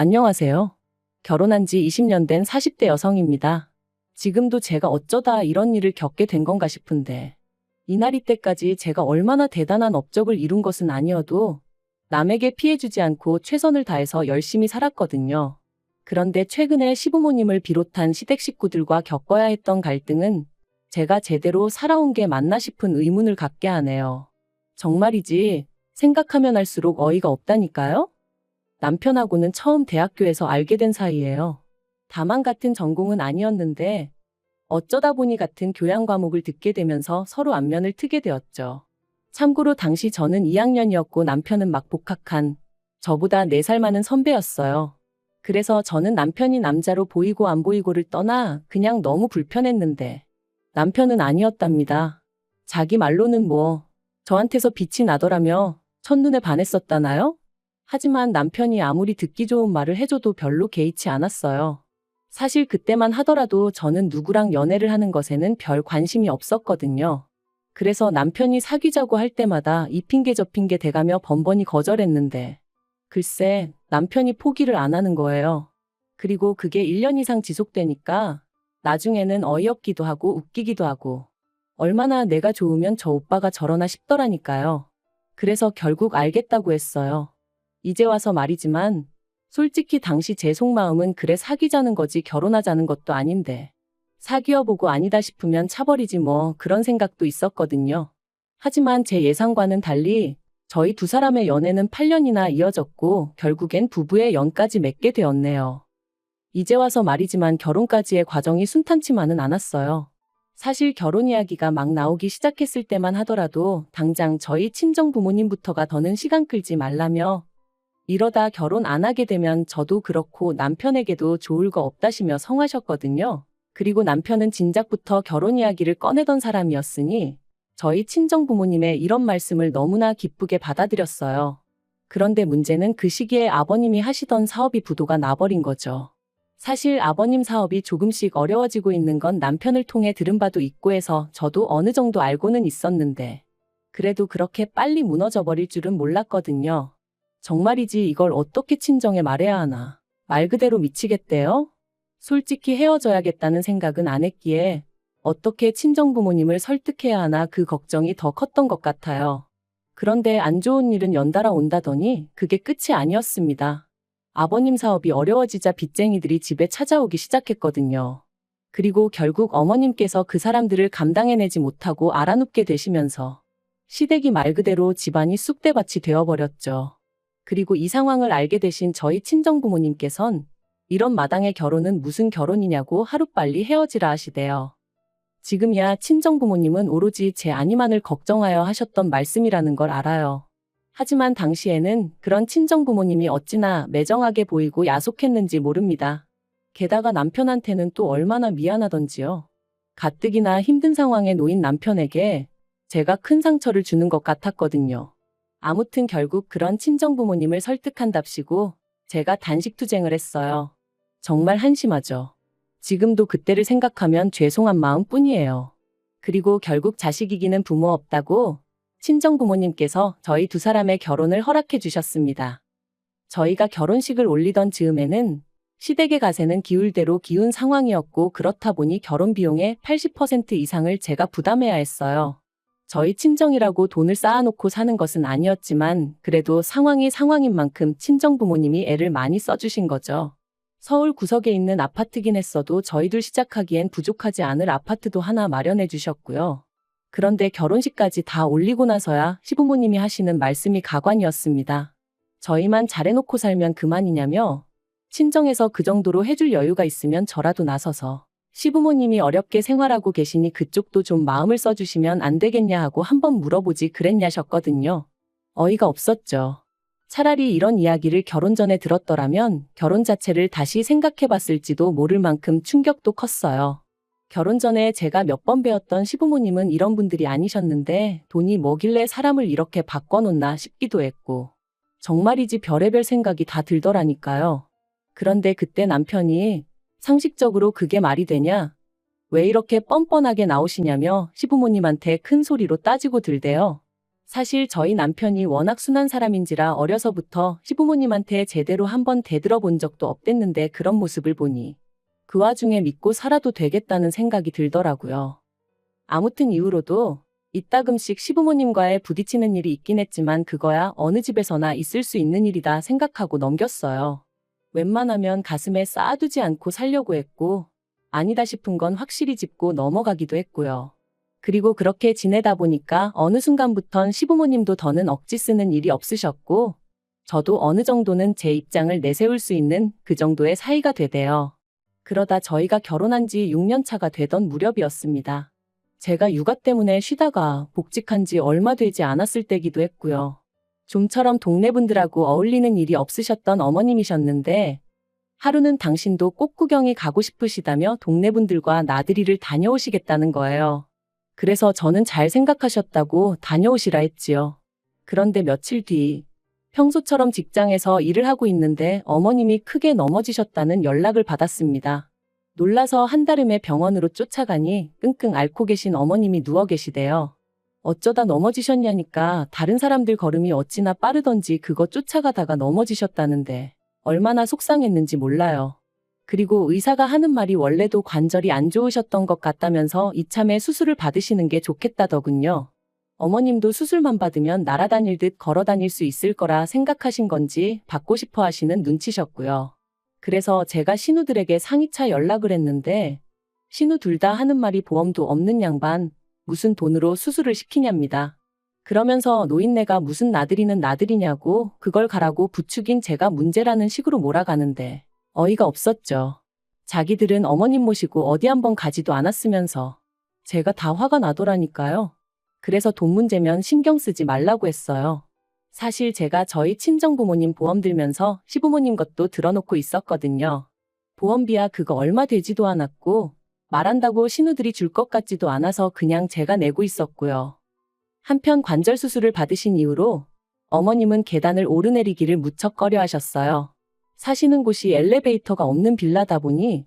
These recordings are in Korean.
안녕하세요. 결혼한 지 20년 된 40대 여성입니다. 지금도 제가 어쩌다 이런 일을 겪게 된 건가 싶은데, 이날 이때까지 제가 얼마나 대단한 업적을 이룬 것은 아니어도 남에게 피해주지 않고 최선을 다해서 열심히 살았거든요. 그런데 최근에 시부모님을 비롯한 시댁 식구들과 겪어야 했던 갈등은 제가 제대로 살아온 게 맞나 싶은 의문을 갖게 하네요. 정말이지 생각하면 할수록 어이가 없다니까요? 남편하고는 처음 대학교에서 알게 된 사이예요. 다만 같은 전공은 아니었는데 어쩌다 보니 같은 교양 과목을 듣게 되면서 서로 안면을 트게 되었죠. 참고로 당시 저는 2학년이었고 남편은 막 복학한 저보다 4살 많은 선배였어요. 그래서 저는 남편이 남자로 보이고 안 보이고를 떠나 그냥 너무 불편했는데 남편은 아니었답니다. 자기 말로는 저한테서 빛이 나더라며 첫눈에 반했었다나요? 하지만 남편이 아무리 듣기 좋은 말을 해줘도 별로 개의치 않았어요. 사실 그때만 하더라도 저는 누구랑 연애를 하는 것에는 별 관심이 없었거든요. 그래서 남편이 사귀자고 할 때마다 이 핑계 저 핑계 대가며 번번이 거절했는데 글쎄 남편이 포기를 안 하는 거예요. 그리고 그게 1년 이상 지속되니까 나중에는 어이없기도 하고 웃기기도 하고 얼마나 내가 좋으면 저 오빠가 저러나 싶더라니까요. 그래서 결국 알겠다고 했어요. 이제 와서 말이지만 솔직히 당시 제 속마음은 그래 사귀자는 거지 결혼하자는 것도 아닌데 사귀어보고 아니다 싶으면 차버리지 그런 생각도 있었거든요. 하지만 제 예상과는 달리 저희 두 사람의 연애는 8년이나 이어졌고 결국엔 부부의 연까지 맺게 되었네요. 이제 와서 말이지만 결혼까지의 과정이 순탄치만은 않았어요. 사실 결혼 이야기가 막 나오기 시작했을 때만 하더라도 당장 저희 친정 부모님부터가 더는 시간 끌지 말라며 이러다 결혼 안 하게 되면 저도 그렇고 남편에게도 좋을 거 없다시며 성하셨거든요. 그리고 남편은 진작부터 결혼 이야기를 꺼내던 사람이었으니 저희 친정 부모님의 이런 말씀을 너무나 기쁘게 받아들였어요. 그런데 문제는 그 시기에 아버님이 하시던 사업이 부도가 나버린 거죠. 사실 아버님 사업이 조금씩 어려워지고 있는 건 남편을 통해 들은 바도 있고 해서 저도 어느 정도 알고는 있었는데 그래도 그렇게 빨리 무너져 버릴 줄은 몰랐거든요. 정말이지 이걸 어떻게 친정에 말해야 하나. 말 그대로 미치겠대요? 솔직히 헤어져야겠다는 생각은 안 했기에 어떻게 친정 부모님을 설득해야 하나 그 걱정이 더 컸던 것 같아요. 그런데 안 좋은 일은 연달아 온다더니 그게 끝이 아니었습니다. 아버님 사업이 어려워지자 빚쟁이들이 집에 찾아오기 시작했거든요. 그리고 결국 어머님께서 그 사람들을 감당해내지 못하고 알아눕게 되시면서 시댁이 말 그대로 집안이 쑥대밭이 되어버렸죠. 그리고 이 상황을 알게 되신 저희 친정부모님께선 이런 마당의 결혼은 무슨 결혼이냐고 하루빨리 헤어지라 하시대요. 지금이야 친정부모님은 오로지 제 안위만을 걱정하여 하셨던 말씀이라는 걸 알아요. 하지만 당시에는 그런 친정부모님이 어찌나 매정하게 보이고 야속했는지 모릅니다. 게다가 남편한테는 또 얼마나 미안하던지요. 가뜩이나 힘든 상황에 놓인 남편에게 제가 큰 상처를 주는 것 같았거든요. 아무튼 결국 그런 친정부모님을 설득한답시고 제가 단식투쟁을 했어요. 정말 한심하죠. 지금도 그때를 생각하면 죄송한 마음뿐이에요. 그리고 결국 자식 이기는 부모 없다고 친정부모님께서 저희 두 사람의 결혼을 허락해 주셨습니다. 저희가 결혼식을 올리던 즈음에는 시댁의 가세는 기울 대로 기운 상황이었고 그렇다 보니 결혼 비용의 80% 이상을 제가 부담해야 했어요. 저희 친정이라고 돈을 쌓아놓고 사는 것은 아니었지만 그래도 상황이 상황인 만큼 친정부모님이 애를 많이 써주신 거죠. 서울 구석에 있는 아파트긴 했어도 저희들 시작하기엔 부족하지 않을 아파트도 하나 마련해 주셨고요. 그런데 결혼식까지 다 올리고 나서야 시부모님이 하시는 말씀이 가관이었습니다. 저희만 잘해놓고 살면 그만이냐며 친정에서 그 정도로 해줄 여유가 있으면 저라도 나서서 시부모님이 어렵게 생활하고 계시니 그쪽도 좀 마음을 써주시면 안 되겠냐 하고 한번 물어보지 그랬냐셨거든요. 어이가 없었죠. 차라리 이런 이야기를 결혼 전에 들었더라면 결혼 자체를 다시 생각해봤을지도 모를 만큼 충격도 컸어요. 결혼 전에 제가 몇 번 배웠던 시부모님은 이런 분들이 아니셨는데 돈이 뭐길래 사람을 이렇게 바꿔놓나 싶기도 했고 정말이지 별의별 생각이 다 들더라니까요. 그런데 그때 남편이 상식적으로 그게 말이 되냐? 왜 이렇게 뻔뻔하게 나오시냐며 시부모님한테 큰 소리로 따지고 들대요. 사실 저희 남편이 워낙 순한 사람인지라 어려서부터 시부모님한테 제대로 한번 대들어본 적도 없댔는데 그런 모습을 보니 그 와중에 믿고 살아도 되겠다는 생각이 들더라고요. 아무튼 이후로도 이따금씩 시부모님과의 부딪히는 일이 있긴 했지만 그거야 어느 집에서나 있을 수 있는 일이다 생각하고 넘겼어요. 웬만하면 가슴에 쌓아두지 않고 살려고 했고 아니다 싶은 건 확실히 짚고 넘어가기도 했고요. 그리고 그렇게 지내다 보니까 어느 순간부턴 시부모님도 더는 억지 쓰는 일이 없으셨고 저도 어느 정도는 제 입장을 내세울 수 있는 그 정도의 사이가 되대요. 그러다 저희가 결혼한 지 6년 차가 되던 무렵이었습니다. 제가 육아 때문에 쉬다가 복직한 지 얼마 되지 않았을 때기도 했고요. 좀처럼 동네 분들하고 어울리는 일이 없으셨던 어머님이셨는데 하루는 당신도 꽃 구경이 가고 싶으시다며 동네 분들과 나들이를 다녀오시겠다는 거예요. 그래서 저는 잘 생각하셨다고 다녀오시라 했지요. 그런데 며칠 뒤 평소처럼 직장에서 일을 하고 있는데 어머님이 크게 넘어지셨다는 연락을 받았습니다. 놀라서 한달음에 병원으로 쫓아가니 끙끙 앓고 계신 어머님이 누워 계시대요. 어쩌다 넘어지셨냐니까 다른 사람들 걸음이 어찌나 빠르던지 그거 쫓아가다가 넘어지셨다는데 얼마나 속상했는지 몰라요. 그리고 의사가 하는 말이 원래도 관절이 안 좋으셨던 것 같다면서 이참에 수술을 받으시는 게 좋겠다더군요. 어머님도 수술만 받으면 날아다닐 듯 걸어다닐 수 있을 거라 생각하신 건지 받고 싶어 하시는 눈치셨고요. 그래서 제가 신우들에게 상의차 연락을 했는데 신우 둘 다 하는 말이 보험도 없는 양반 무슨 돈으로 수술을 시키냐입니다. 그러면서 노인네가 무슨 나들이는 나들이냐고 그걸 가라고 부추긴 제가 문제라는 식으로 몰아가는데 어이가 없었죠. 자기들은 어머님 모시고 어디 한번 가지도 않았으면서 제가 다 화가 나더라니까요. 그래서 돈 문제면 신경 쓰지 말라고 했어요. 사실 제가 저희 친정부모님 보험 들면서 시부모님 것도 들어놓고 있었거든요. 보험비야 그거 얼마 되지도 않았고 말한다고 신우들이 줄 것 같지도 않아서 그냥 제가 내고 있었고요. 한편 관절 수술을 받으신 이후로 어머님은 계단을 오르내리기를 무척 꺼려 하셨어요. 사시는 곳이 엘리베이터가 없는 빌라다 보니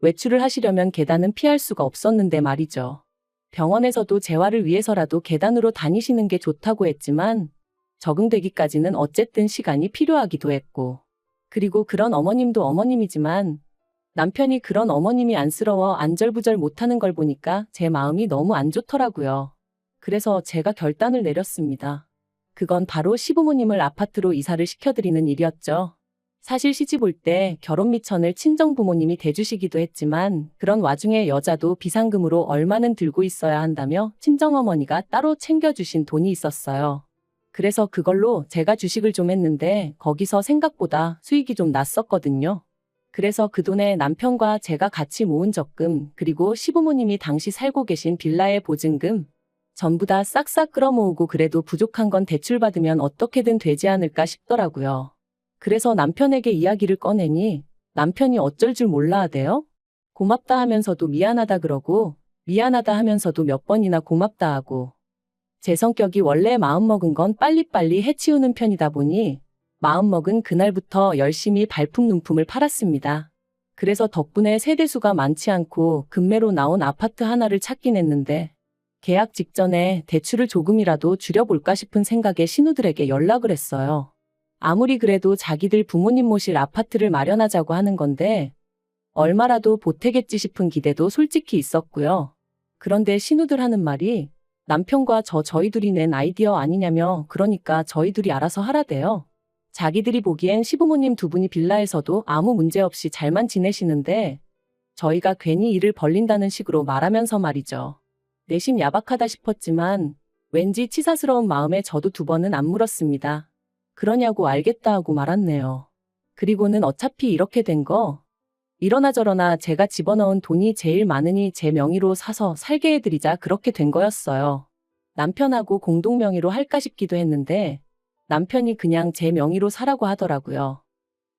외출을 하시려면 계단은 피할 수가 없었는데 말이죠. 병원에서도 재활을 위해서라도 계단으로 다니시는 게 좋다고 했지만 적응되기까지는 어쨌든 시간이 필요하기도 했고 그리고 그런 어머님도 어머님이지만 남편이 그런 어머님이 안쓰러워 안절부절 못하는 걸 보니까 제 마음이 너무 안 좋더라고요. 그래서 제가 결단을 내렸습니다. 그건 바로 시부모님을 아파트로 이사를 시켜드리는 일이었죠. 사실 시집 올 때 결혼 미천을 친정부모님이 대주시기도 했지만 그런 와중에 여자도 비상금으로 얼마는 들고 있어야 한다며 친정어머니가 따로 챙겨주신 돈이 있었어요. 그래서 그걸로 제가 주식을 좀 했는데 거기서 생각보다 수익이 좀 났었거든요. 그래서 그 돈에 남편과 제가 같이 모은 적금 그리고 시부모님이 당시 살고 계신 빌라의 보증금 전부 다 싹싹 끌어모으고 그래도 부족한 건 대출받으면 어떻게든 되지 않을까 싶더라고요. 그래서 남편에게 이야기를 꺼내니 남편이 어쩔 줄 몰라 하대요. 고맙다 하면서도 미안하다 그러고 미안하다 하면서도 몇 번이나 고맙다 하고 제 성격이 원래 마음먹은 건 빨리빨리 해치우는 편이다 보니 마음먹은 그날부터 열심히 발품눈품을 팔았습니다. 그래서 덕분에 세대수가 많지 않고 급매로 나온 아파트 하나를 찾긴 했는데 계약 직전에 대출을 조금이라도 줄여볼까 싶은 생각에 신우들에게 연락을 했어요. 아무리 그래도 자기들 부모님 모실 아파트를 마련하자고 하는 건데 얼마라도 보태겠지 싶은 기대도 솔직히 있었고요. 그런데 신우들 하는 말이 남편과 저희 둘이 낸 아이디어 아니냐며 그러니까 저희 둘이 알아서 하라대요. 자기들이 보기엔 시부모님 두 분이 빌라에서도 아무 문제 없이 잘만 지내시는데 저희가 괜히 일을 벌린다는 식으로 말하면서 말이죠. 내심 야박하다 싶었지만 왠지 치사스러운 마음에 저도 두 번은 안 물었습니다. 그러냐고 알겠다 하고 말았네요. 그리고는 어차피 이렇게 된 거 이러나 저러나 제가 집어넣은 돈이 제일 많으니 제 명의로 사서 살게 해드리자 그렇게 된 거였어요. 남편하고 공동 명의로 할까 싶기도 했는데 남편이 그냥 제 명의로 사라고 하더라고요.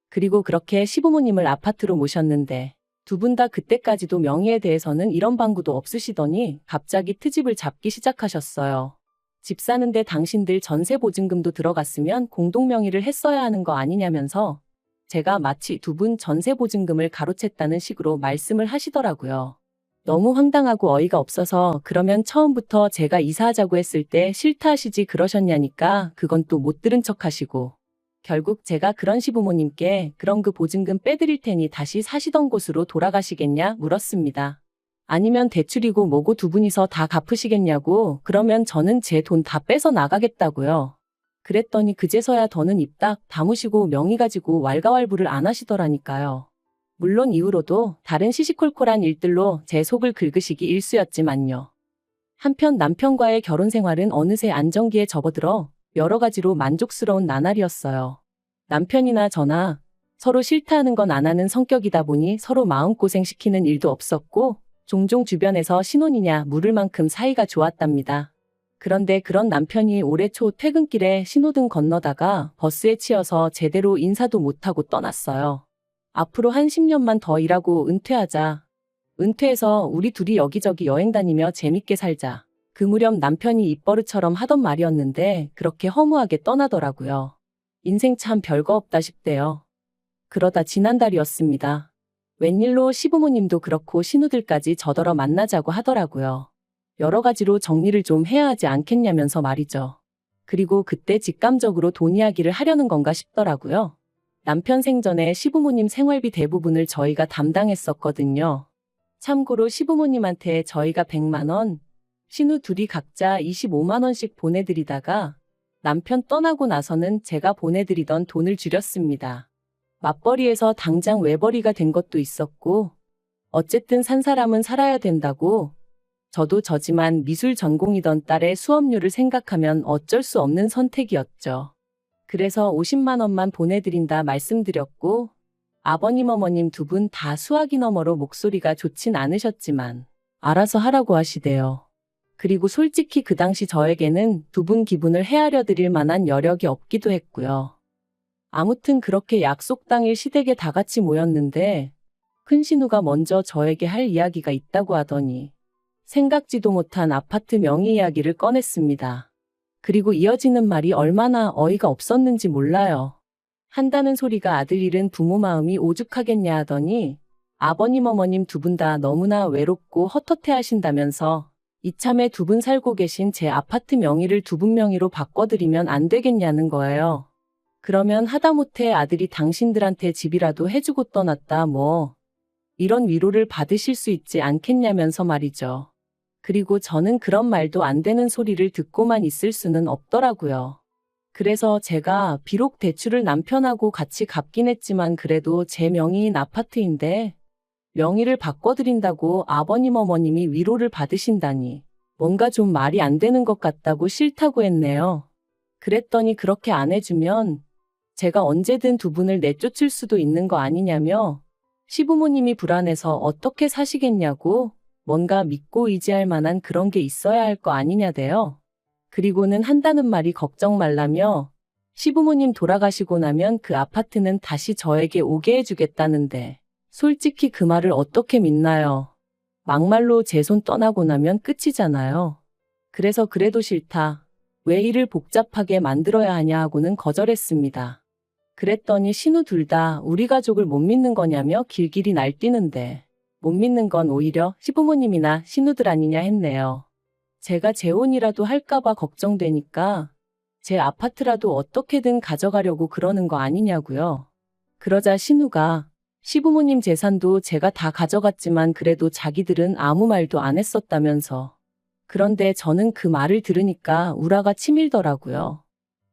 그리고 그렇게 시부모님을 아파트로 모셨는데 두 분 다 그때까지도 명의에 대해서는 이런 방구도 없으시더니 갑자기 트집을 잡기 시작하셨어요. 집 사는데 당신들 전세 보증금도 들어갔으면 공동 명의를 했어야 하는 거 아니냐면서 제가 마치 두 분 전세 보증금을 가로챘다는 식으로 말씀을 하시더라고요. 너무 황당하고 어이가 없어서 그러면 처음부터 제가 이사하자고 했을 때 싫다 하시지 그러셨냐니까 그건 또 못 들은 척 하시고 결국 제가 그런 시부모님께 그럼 그 보증금 빼드릴 테니 다시 사시던 곳으로 돌아가시겠냐 물었습니다. 아니면 대출이고 뭐고 두 분이서 다 갚으시겠냐고 그러면 저는 제 돈 다 빼서 나가겠다고요. 그랬더니 그제서야 더는 입 딱 다무시고 명의 가지고 왈가왈부를 안 하시더라니까요. 물론 이후로도 다른 시시콜콜한 일들로 제 속을 긁으시기 일쑤였지만요. 한편 남편과의 결혼 생활은 어느새 안정기에 접어들어 여러 가지로 만족스러운 나날이었어요. 남편이나 저나 서로 싫다하는 건 안 하는 성격이다 보니 서로 마음고생시키는 일도 없었고 종종 주변에서 신혼이냐 물을 만큼 사이가 좋았답니다. 그런데 그런 남편이 올해 초 퇴근길에 신호등 건너다가 버스에 치여서 제대로 인사도 못하고 떠났어요. 앞으로 한 10년만 더 일하고 은퇴하자. 은퇴해서 우리 둘이 여기저기 여행 다니며 재밌게 살자. 그 무렵 남편이 입버릇처럼 하던 말이었는데 그렇게 허무하게 떠나더라고요. 인생 참 별거 없다 싶대요. 그러다 지난달이었습니다. 웬일로 시부모님도 그렇고 신우들까지 저더러 만나자고 하더라고요. 여러 가지로 정리를 좀 해야 하지 않겠냐면서 말이죠. 그리고 그때 직감적으로 돈 이야기를 하려는 건가 싶더라고요. 남편 생전에 시부모님 생활비 대부분을 저희가 담당했었거든요. 참고로 시부모님한테 저희가 100만 원, 신우 둘이 각자 25만 원씩 보내드리다가 남편 떠나고 나서는 제가 보내드리던 돈을 줄였습니다. 맞벌이에서 당장 외벌이가 된 것도 있었고 어쨌든 산 사람은 살아야 된다고 저도 저지만 미술 전공이던 딸의 수업료를 생각하면 어쩔 수 없는 선택이었죠. 그래서 50만 원만 보내드린다 말씀드렸고 아버님 어머님 두 분 다 수학이 너머로 목소리가 좋진 않으셨지만 알아서 하라고 하시대요. 그리고 솔직히 그 당시 저에게는 두 분 기분을 헤아려 드릴 만한 여력이 없기도 했고요. 아무튼 그렇게 약속 당일 시댁에 다 같이 모였는데 큰신우가 먼저 저에게 할 이야기가 있다고 하더니 생각지도 못한 아파트 명의 이야기를 꺼냈습니다. 그리고 이어지는 말이 얼마나 어이가 없었는지 몰라요. 한다는 소리가 아들 잃은 부모 마음이 오죽하겠냐 하더니 아버님 어머님 두 분 다 너무나 외롭고 헛헛해 하신다면서 이참에 두 분 살고 계신 제 아파트 명의를 두 분 명의로 바꿔드리면 안 되겠냐는 거예요. 그러면 하다못해 아들이 당신들한테 집이라도 해주고 떠났다 뭐 이런 위로를 받으실 수 있지 않겠냐면서 말이죠. 그리고 저는 그런 말도 안 되는 소리를 듣고만 있을 수는 없더라고요. 그래서 제가 비록 대출을 남편하고 같이 갚긴 했지만 그래도 제 명의인 아파트인데 명의를 바꿔드린다고 아버님 어머님이 위로를 받으신다니 뭔가 좀 말이 안 되는 것 같다고 싫다고 했네요. 그랬더니 그렇게 안 해주면 제가 언제든 두 분을 내쫓을 수도 있는 거 아니냐며 시부모님이 불안해서 어떻게 사시겠냐고 뭔가 믿고 의지할 만한 그런 게 있어야 할 거 아니냐대요. 그리고는 한다는 말이 걱정 말라며 시부모님 돌아가시고 나면 그 아파트는 다시 저에게 오게 해주겠다는데 솔직히 그 말을 어떻게 믿나요? 막말로 제 손 떠나고 나면 끝이잖아요. 그래서 그래도 싫다. 왜 일을 복잡하게 만들어야 하냐 하고는 거절했습니다. 그랬더니 신우 둘 다 우리 가족을 못 믿는 거냐며 길길이 날뛰는데 못 믿는 건 오히려 시부모님이나 신우들 아니냐 했네요. 제가 재혼이라도 할까봐 걱정되니까 제 아파트라도 어떻게든 가져가려고 그러는 거 아니냐고요. 그러자 신우가 시부모님 재산도 제가 다 가져갔지만 그래도 자기들은 아무 말도 안 했었다면서. 그런데 저는 그 말을 들으니까 우라가 치밀더라고요.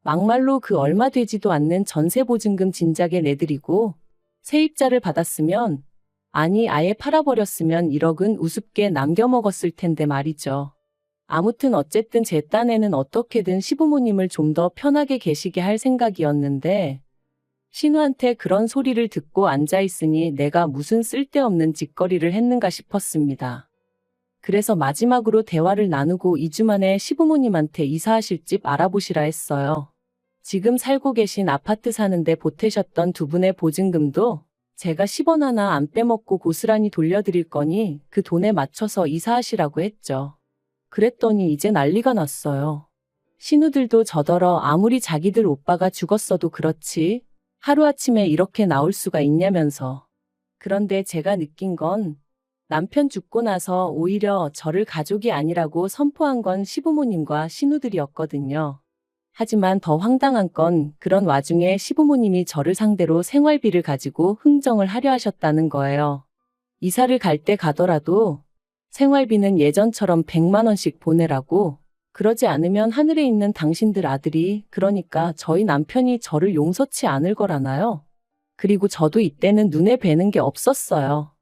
막말로 그 얼마 되지도 않는 전세보증금 진작에 내드리고 세입자를 받았으면 아니 아예 팔아버렸으면 1억은 우습게 남겨먹었을 텐데 말이죠. 아무튼 어쨌든 제 딴에는 어떻게든 시부모님을 좀 더 편하게 계시게 할 생각이었는데 신우한테 그런 소리를 듣고 앉아있으니 내가 무슨 쓸데없는 짓거리를 했는가 싶었습니다. 그래서 마지막으로 대화를 나누고 2주 만에 시부모님한테 이사하실 집 알아보시라 했어요. 지금 살고 계신 아파트 사는데 보태셨던 두 분의 보증금도 제가 10원 하나 안 빼먹고 고스란히 돌려드릴 거니 그 돈에 맞춰서 이사하시라고 했죠. 그랬더니 이제 난리가 났어요. 신우들도 저더러 아무리 자기들 오빠가 죽었어도 그렇지 하루아침에 이렇게 나올 수가 있냐면서. 그런데 제가 느낀 건 남편 죽고 나서 오히려 저를 가족이 아니라고 선포한 건 시부모님과 시누들이었거든요. 하지만 더 황당한 건 그런 와중에 시부모님이 저를 상대로 생활비를 가지고 흥정을 하려 하셨다는 거예요. 이사를 갈 때 가더라도 생활비는 예전처럼 100만 원씩 보내라고, 그러지 않으면 하늘에 있는 당신들 아들이, 그러니까 저희 남편이 저를 용서치 않을 거라나요? 그리고 저도 이때는 눈에 뵈는 게 없었어요.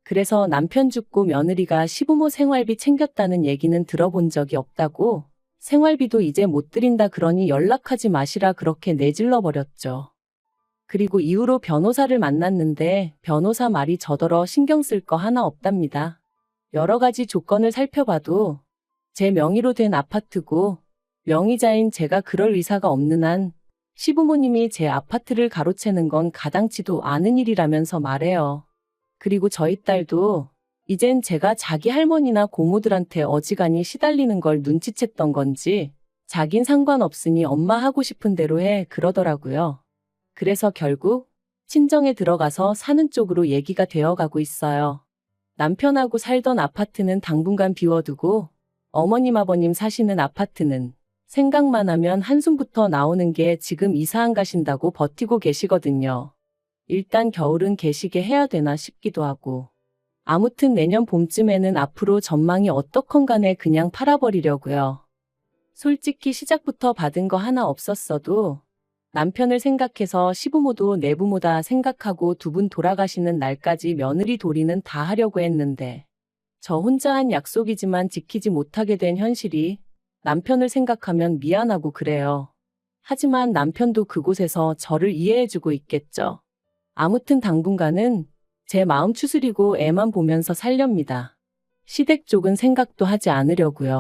그래서 남편 죽고 며느리가 시부모 생활비 챙겼다는 얘기는 들어본 적이 없다고, 생활비도 이제 못 드린다 그러니 연락하지 마시라 그렇게 내질러 버렸죠. 그리고 이후로 변호사를 만났는데 변호사 말이 저더러 신경 쓸 거 하나 없답니다. 여러 가지 조건을 살펴봐도 제 명의로 된 아파트고 명의자인 제가 그럴 의사가 없는 한 시부모님이 제 아파트를 가로채는 건 가당치도 않은 일이라면서 말해요. 그리고 저희 딸도 이젠 제가 자기 할머니나 고모들한테 어지간히 시달리는 걸 눈치챘던 건지 자긴 상관없으니 엄마 하고 싶은 대로 해 그러더라고요. 그래서 결국 친정에 들어가서 사는 쪽으로 얘기가 되어가고 있어요. 남편하고 살던 아파트는 당분간 비워두고 어머님 아버님 사시는 아파트는 생각만 하면 한숨부터 나오는 게 지금 이사 안 가신다고 버티고 계시거든요. 일단 겨울은 계시게 해야 되나 싶기도 하고. 아무튼 내년 봄쯤에는 앞으로 전망이 어떻건 간에 그냥 팔아버리려고요. 솔직히 시작부터 받은 거 하나 없었어도 남편을 생각해서 시부모도 내부모다 생각하고 두 분 돌아가시는 날까지 며느리 도리는 다 하려고 했는데 저 혼자 한 약속이지만 지키지 못하게 된 현실이 남편을 생각하면 미안하고 그래요. 하지만 남편도 그곳에서 저를 이해해주고 있겠죠. 아무튼 당분간은 제 마음 추스리고 애만 보면서 살렵니다. 시댁 쪽은 생각도 하지 않으려고요.